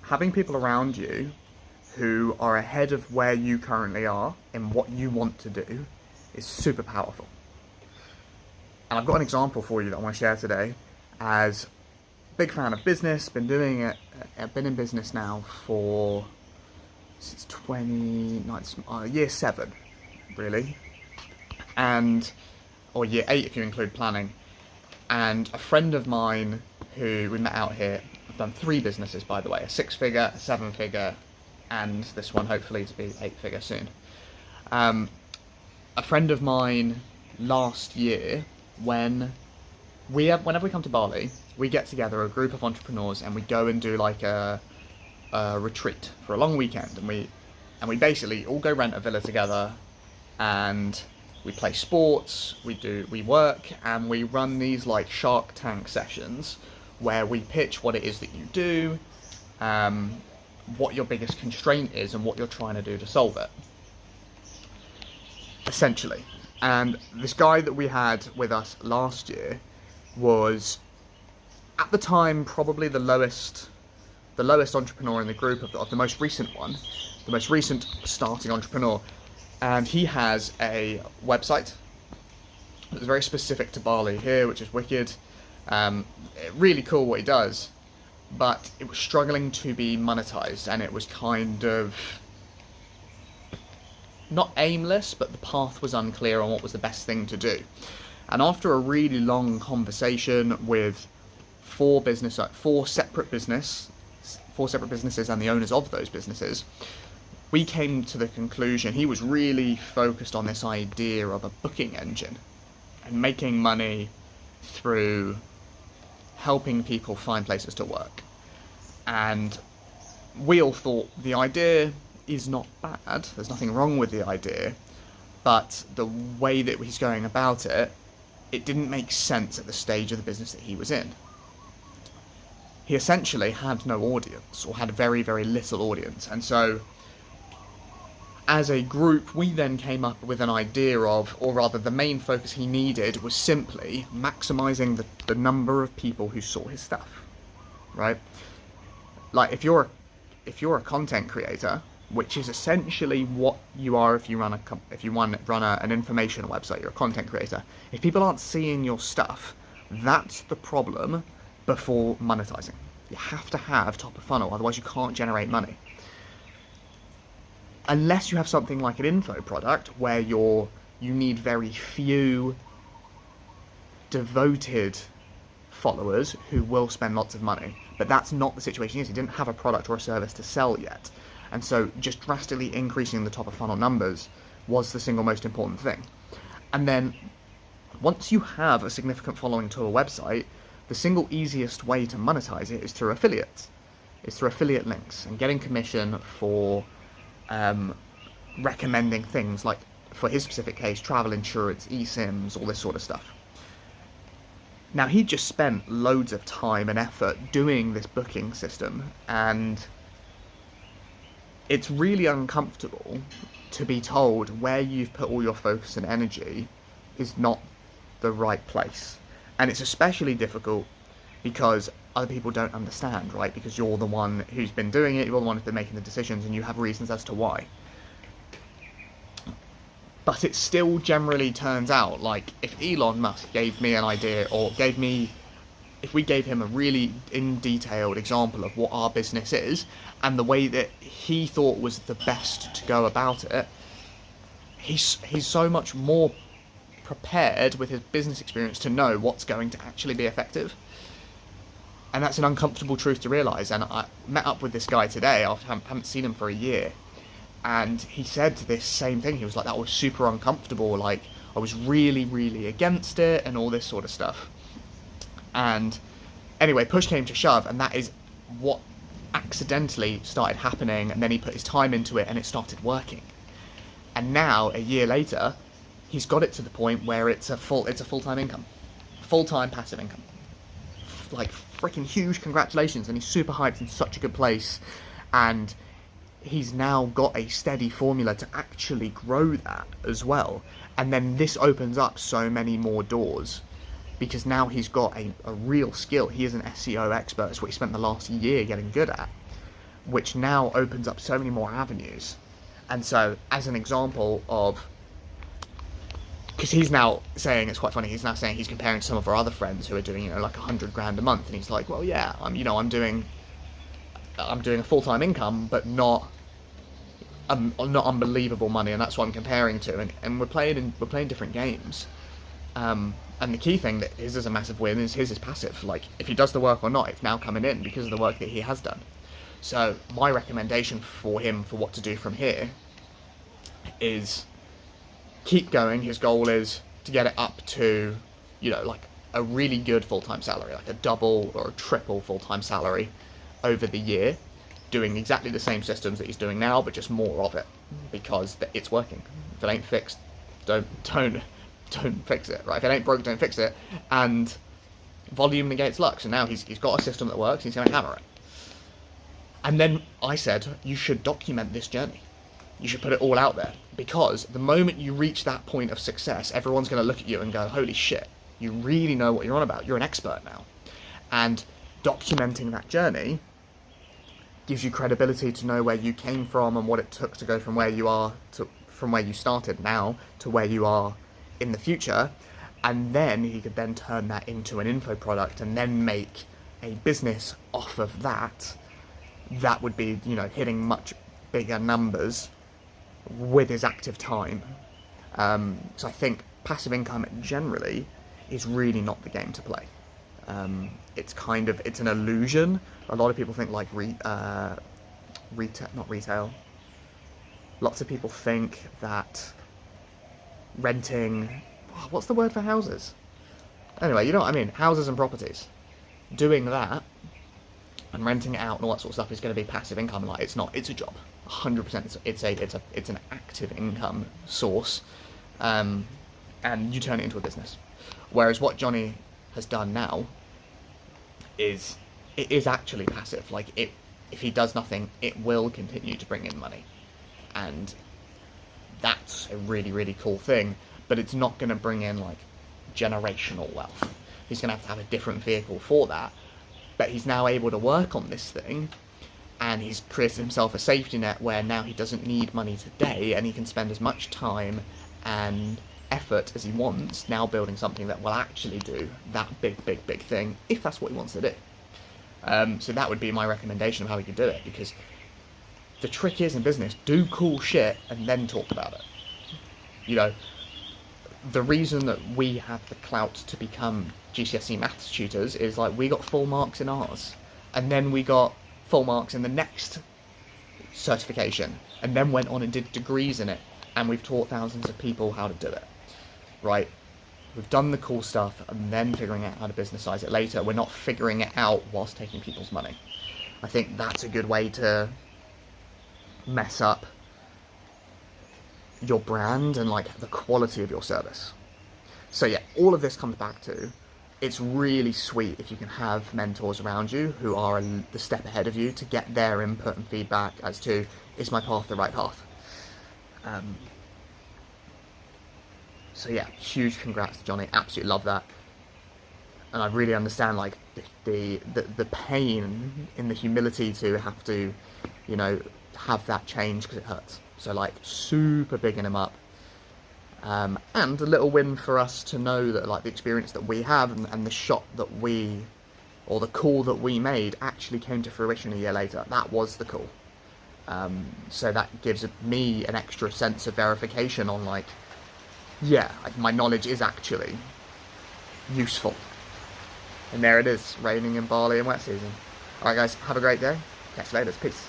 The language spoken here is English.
having people around you who are ahead of where you currently are in what you want to do is super powerful. And I've got an example for you that I want to share today. As a big fan of business, been doing it, I've been in business now for since year 7, really, or year 8 if you include planning. And a friend of mine who we met out here, I've done 3 businesses by the way, a 6-figure, a 7-figure, and this one hopefully to be 8-figure soon. A friend of mine last year, whenever we come to Bali, we get together a group of entrepreneurs and we go and do like a retreat for a long weekend, and we basically all go rent a villa together, and we play sports, we work, and we run these like Shark Tank sessions where we pitch what it is that you do, what your biggest constraint is, and what you're trying to do to solve it, essentially. And this guy that we had with us last year was, at the time, probably the lowest entrepreneur in the group of the most recent one, the most recent starting entrepreneur. And he has a website that's very specific to Bali here, which is wicked. Really cool what he does, but it was struggling to be monetized, and it was kind of not aimless, but the path was unclear on what was the best thing to do. And after a really long conversation with 4 separate businesses and the owners of those businesses, we came to the conclusion he was really focused on this idea of a booking engine and making money through helping people find places to work. And we all thought the idea is not bad, there's nothing wrong with the idea, but the way that he's going about it, it didn't make sense at the stage of the business that he was in. He essentially had no audience, or had very, very little audience, and so as a group we then came up with an idea of, or rather the main focus he needed was simply maximising the number of people who saw his stuff, right? Like if you're a content creator, which is essentially what you are if you run an information website, you're a content creator. If people aren't seeing your stuff, that's the problem before monetizing. You have to have top of funnel, otherwise you can't generate money. Unless you have something like an info product where you need very few devoted followers who will spend lots of money. But that's not the situation. He didn't have a product or a service to sell yet. And so just drastically increasing the top of funnel numbers was the single most important thing. And then once you have a significant following to a website, the single easiest way to monetize it is through affiliates. It's through affiliate links and getting commission for recommending things like, for his specific case, travel insurance, eSIMs, all this sort of stuff. Now, he just spent loads of time and effort doing this booking system, and it's really uncomfortable to be told where you've put all your focus and energy is not the right place. And it's especially difficult because other people don't understand, right? Because you're the one who's been doing it, you're the one who's been making the decisions, and you have reasons as to why. But it still generally turns out, like, if Elon Musk gave me an idea, or if we gave him a really in-detailed example of what our business is, and the way that he thought was the best to go about it, he's so much more prepared with his business experience to know what's going to actually be effective. And that's an uncomfortable truth to realise. And I met up with this guy today after I haven't seen him for a year, and he said this same thing. He was like, that was super uncomfortable, like I was really, really against it and all this sort of stuff. And anyway, push came to shove, and that is what accidentally started happening, and then he put his time into it and it started working. And now, a year later, he's got it to the point where it's a full-time income. Full-time passive income. Like, freaking huge congratulations, and he's super hyped, in such a good place, and he's now got a steady formula to actually grow that as well. And then this opens up so many more doors, because now he's got a real skill. He is an SEO expert. It's what he spent the last year getting good at. which now opens up so many more avenues. And so, as an example of, because he's now saying, it's quite funny, he's now saying he's comparing to some of our other friends who are doing, like 100 grand a month, and he's like, well, yeah, I'm doing a full-time income, but not unbelievable money, and that's what I'm comparing to, and we're playing different games. And the key thing that his is a massive win is his is passive. Like, if he does the work or not, it's now coming in because of the work that he has done. So my recommendation for him for what to do from here is keep going. His goal is to get it up to, like a really good full-time salary, like a double or a triple full-time salary over the year, doing exactly the same systems that he's doing now, but just more of it, because it's working. If it ain't fixed, don't fix it, right? If it ain't broke, don't fix it. And volume negates luck. So now he's got a system that works, he's going to hammer it. And then I said, you should document this journey. You should put it all out there, because the moment you reach that point of success, everyone's going to look at you and go, holy shit, you really know what you're on about. You're an expert now. And documenting that journey gives you credibility to know where you came from and what it took to go from where you are from where you started now to where you are in the future. And then he could then turn that into an info product and then make a business off of that. That would be, hitting much bigger numbers with his active time. So I think passive income generally is really not the game to play. It's an illusion. A lot of people think like retail, not retail. Lots of people think that renting, what's the word for houses? Anyway, you know what I mean, houses and properties. Doing that and renting it out and all that sort of stuff is going to be passive income. Like, it's not, it's a job. 100%. It's an active income source, and you turn it into a business. Whereas what Johnny has done now is, it is actually passive. Like, if he does nothing, it will continue to bring in money, and that's a really, really cool thing. But it's not going to bring in like generational wealth. He's going to have a different vehicle for that. But he's now able to work on this thing, and he's created himself a safety net where now he doesn't need money today, and he can spend as much time and effort as he wants now building something that will actually do that big thing, if that's what he wants to do. So that would be my recommendation of how he could do it, because the trick is, in business, do cool shit and then talk about it. The reason that we have the clout to become GCSE maths tutors is like, we got full marks in ours, and then we got full marks in the next certification, and then went on and did degrees in it, and we've taught thousands of people how to do it, right? We've done the cool stuff and then figuring out how to businessize it later. We're not figuring it out whilst taking people's money. I think that's a good way to mess up your brand and like the quality of your service. So yeah, all of this comes back to, it's really sweet if you can have mentors around you who are the step ahead of you to get their input and feedback as to, is my path the right path? So yeah, huge congrats to Johnny, absolutely love that. And I really understand like the pain in the humility to have to, have that change, because it hurts. So like, super bigging him up. And a little win for us to know that like the experience that we have and the shot that or the call that we made actually came to fruition a year later. That was the call. So that gives me an extra sense of verification on like, yeah, my knowledge is actually useful. And there it is, raining in Bali in wet season. Alright guys, have a great day. Catch you later. Peace.